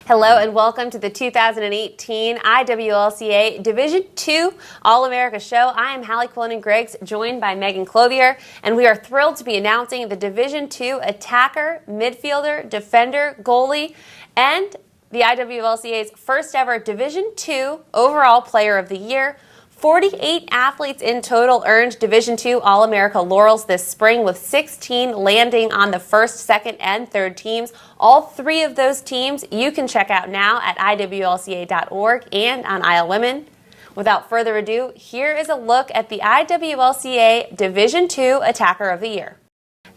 Hello and welcome to the 2018 IWLCA Division II All-America Show. I am Hallie Quillen-Griggs, joined by Megan Clothier, and we are thrilled to be announcing the Division II attacker, midfielder, defender, goalie, and the IWLCA's first ever Division II Overall Player of the Year. 48 athletes in total earned Division II All-America laurels this spring, with 16 landing on the first, second, and third teams. All three of those teams you can check out now at IWLCA.org and on Isle Women. Without further ado, here is a look at the IWLCA Division II Attacker of the Year.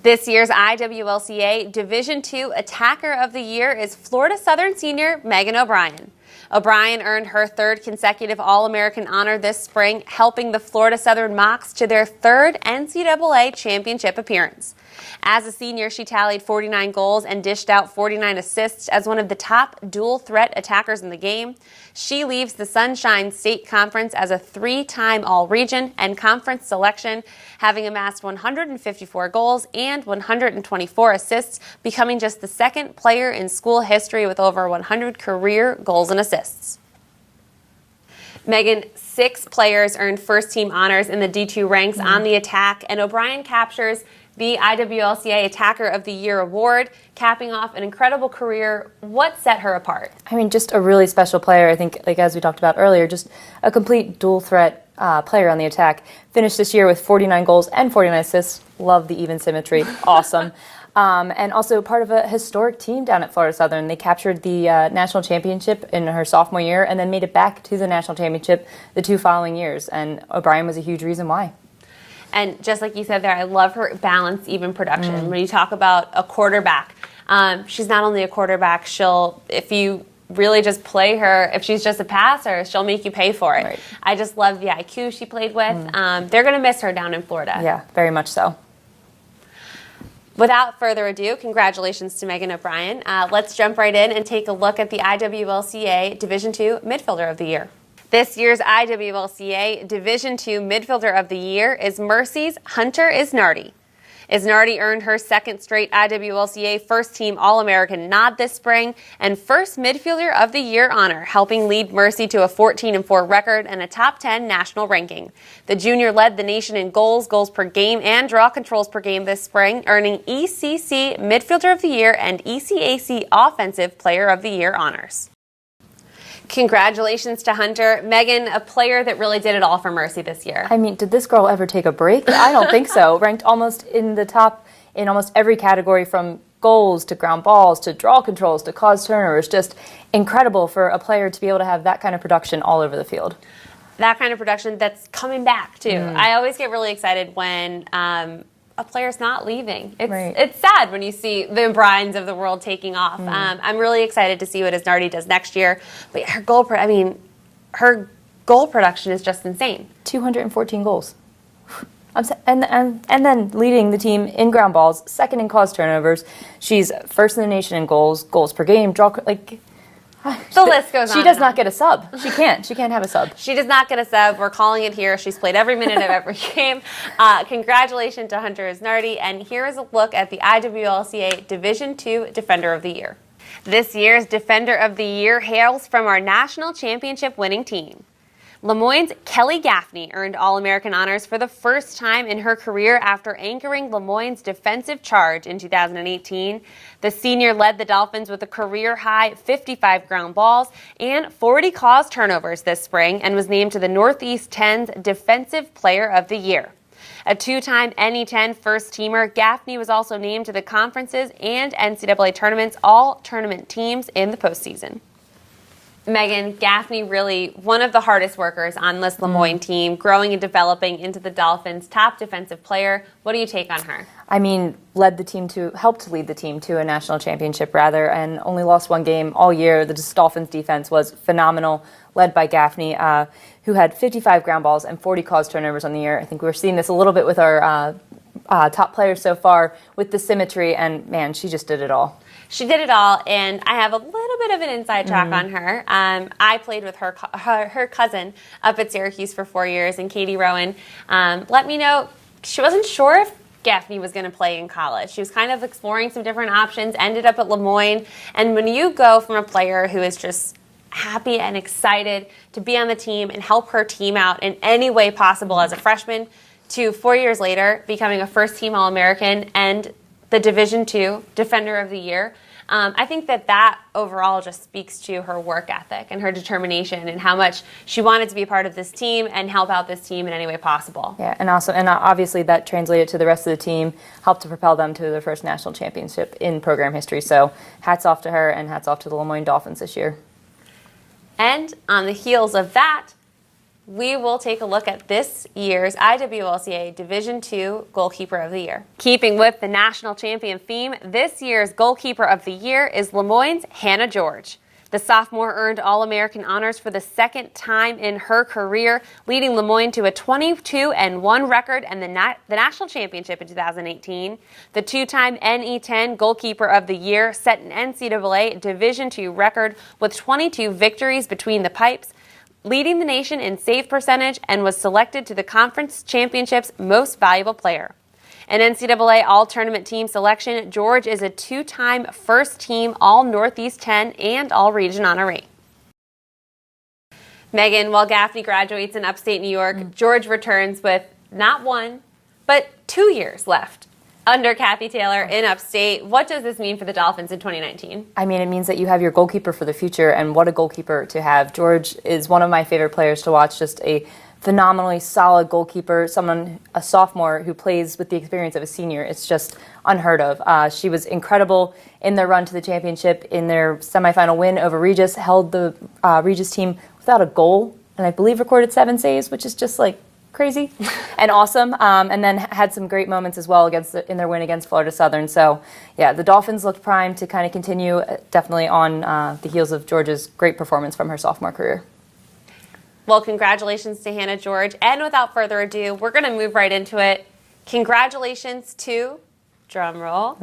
This year's IWLCA Division II Attacker of the Year is Florida Southern senior Megan O'Brien. O'Brien earned her third consecutive All-American honor this spring, helping the Florida Southern Mocs to their third NCAA championship appearance. As a senior, she tallied 49 goals and dished out 49 assists as one of the top dual-threat attackers in the game. She leaves the Sunshine State Conference as a three-time All-Region and Conference selection, having amassed 154 goals and 124 assists, becoming just the second player in school history with over 100 career goals and assists. Megan, 6 players earned first-team honors in the D2 ranks on the attack, and O'Brien captures the IWLCA Attacker of the Year award, capping off an incredible career. What set her apart? I mean, just a really special player. I think, like as we talked about earlier, just a complete dual-threat player on the attack. Finished this year with 49 goals and 49 assists. Love the even symmetry. Awesome. And also part of a historic team down at Florida Southern. They captured the national championship in her sophomore year and then made it back to the national championship the 2 following years. And O'Brien was a huge reason why. And just like you said there, I love her balanced, even production. When you talk about a quarterback, she's not only a quarterback, if you really just play her, if she's just a passer, she'll make you pay for it. Right. I just love the IQ she played with. They're going to miss her down in Florida. Yeah, very much so. Without further ado, congratulations to Megan O'Brien. Let's jump right in and take a look at the IWLCA Division II Midfielder of the Year. This year's IWLCA Division II Midfielder of the Year is Mercy's Hunter Isnardi. Isnardi earned her second straight IWLCA first-team All-American nod this spring and first Midfielder of the Year honor, helping lead Mercy to a 14-4 record and a top 10 national ranking. The junior led the nation in goals per game, and draw controls per game this spring, earning ECC Midfielder of the Year and ECAC Offensive Player of the Year honors. Congratulations to Hunter. Megan, a player that really did it all for Mercy this year. I mean, did this girl ever take a break? I don't think so. Ranked almost in the top in almost every category, from goals to ground balls to draw controls to cause turnovers. Just incredible for a player to be able to have that kind of production all over the field. That kind of production that's coming back, too. I always get really excited when a player's not leaving. It's sad when you see the O'Briens of the world taking off. I'm really excited to see what Isnardi does next year. But her goal production is just insane. 214 goals. And then leading the team in ground balls, second in caused turnovers. She's first in the nation in goals per game, The list goes on. She does not get a sub. She can't have a sub. She does not get a sub. We're calling it here. She's played every minute of every game. Congratulations to Hunter Isnardi. And here is a look at the IWLCA Division II Defender of the Year. This year's Defender of the Year hails from our national championship winning team. Lemoyne's Kelly Gaffney earned All-American honors for the first time in her career after anchoring Lemoyne's defensive charge in 2018. The senior led the Dolphins with a career-high 55 ground balls and 40 caused turnovers this spring, and was named to the Northeast 10's Defensive Player of the Year. A 2-time NE10 first-teamer, Gaffney was also named to the conferences and NCAA tournaments all-tournament teams in the postseason. Megan, Gaffney, really one of the hardest workers on this Lemoyne team, growing and developing into the Dolphins' top defensive player. What do you take on her? I mean, helped lead the team to a national championship, and only lost one game all year. The Dolphins' defense was phenomenal, led by Gaffney, who had 55 ground balls and 40 caused turnovers on the year. I think we're seeing this a little bit with our top players so far with the symmetry, and man, she just did it all. She did it all, and I have a little bit of an inside track on her. I played with her cousin up at Syracuse for 4 years, and Katie Rowan let me know she wasn't sure if Gaffney was going to play in college. She was kind of exploring some different options, ended up at Lemoyne. And when you go from a player who is just happy and excited to be on the team and help her team out in any way possible as a freshman, to 4 years later becoming a first-team All-American and the Division II Defender of the Year, I think that overall just speaks to her work ethic and her determination and how much she wanted to be a part of this team and help out this team in any way possible. Yeah, and obviously that translated to the rest of the team, helped to propel them to their first national championship in program history. So hats off to her and hats off to the Lemoyne Dolphins this year. And on the heels of that, we will take a look at this year's IWLCA Division II Goalkeeper of the Year. Keeping with the national champion theme, this year's Goalkeeper of the Year is Lemoyne's Hannah George. The sophomore earned All-American honors for the second time in her career, leading Lemoyne to a 22-1 record and the national championship in 2018. The two-time NE10 Goalkeeper of the Year set an NCAA Division II record with 22 victories between the pipes, leading the nation in save percentage, and was selected to the conference championship's most valuable player. An NCAA All-Tournament Team selection, George is a two-time first-team All-Northeast 10 and All-Region honoree. Megan, while Gaffney graduates in upstate New York, George returns with not 1, but 2 years left under Kathy Taylor in upstate. What does this mean for the Dolphins in 2019? I mean, it means that you have your goalkeeper for the future, and what a goalkeeper to have. George is one of my favorite players to watch, just a phenomenally solid goalkeeper, a sophomore who plays with the experience of a senior. It's just unheard of. She was incredible in their run to the championship. In their semifinal win over Regis, held the Regis team without a goal, and I believe recorded 7 saves, which is just like crazy and awesome, and then had some great moments as well in their win against Florida Southern. So yeah, the Dolphins looked primed to kind of continue, definitely on the heels of George's great performance from her sophomore career. Well, congratulations to Hannah George, and without further ado, we're going to move right into it. Congratulations to, drum roll,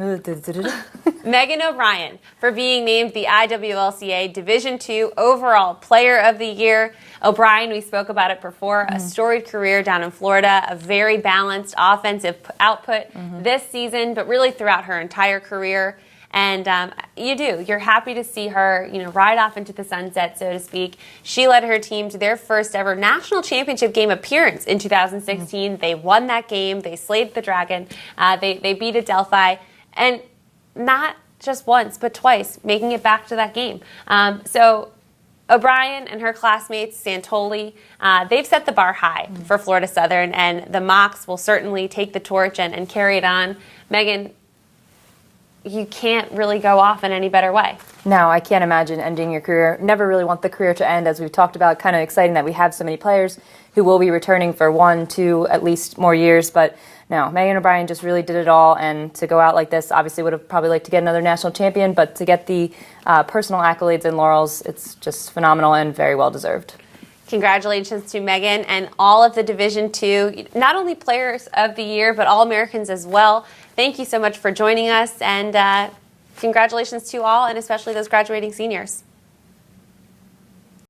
Megan O'Brien for being named the IWLCA Division II Overall Player of the Year. O'Brien, we spoke about it before, a storied career down in Florida, a very balanced offensive output this season, but really throughout her entire career. And you're happy to see her, ride off into the sunset, so to speak. She led her team to their first ever national championship game appearance in 2016. They won that game. They slayed the dragon. They beat Adelphi, and not just once, but twice, making it back to that game. So O'Brien and her classmates, Santoli, they've set the bar high for Florida Southern, and the Mocs will certainly take the torch and carry it on. Megan, you can't really go off in any better way. No, I can't imagine ending your career. Never really want the career to end, as we've talked about. Kind of exciting that we have so many players who will be returning for 1, 2, at least more years. But no, Megan O'Brien just really did it all. And to go out like this, obviously would have probably liked to get another national champion. But to get the personal accolades and laurels, it's just phenomenal and very well deserved. Congratulations to Megan and all of the Division II, not only Players of the Year, but All-Americans as well. Thank you so much for joining us, and congratulations to all, and especially those graduating seniors.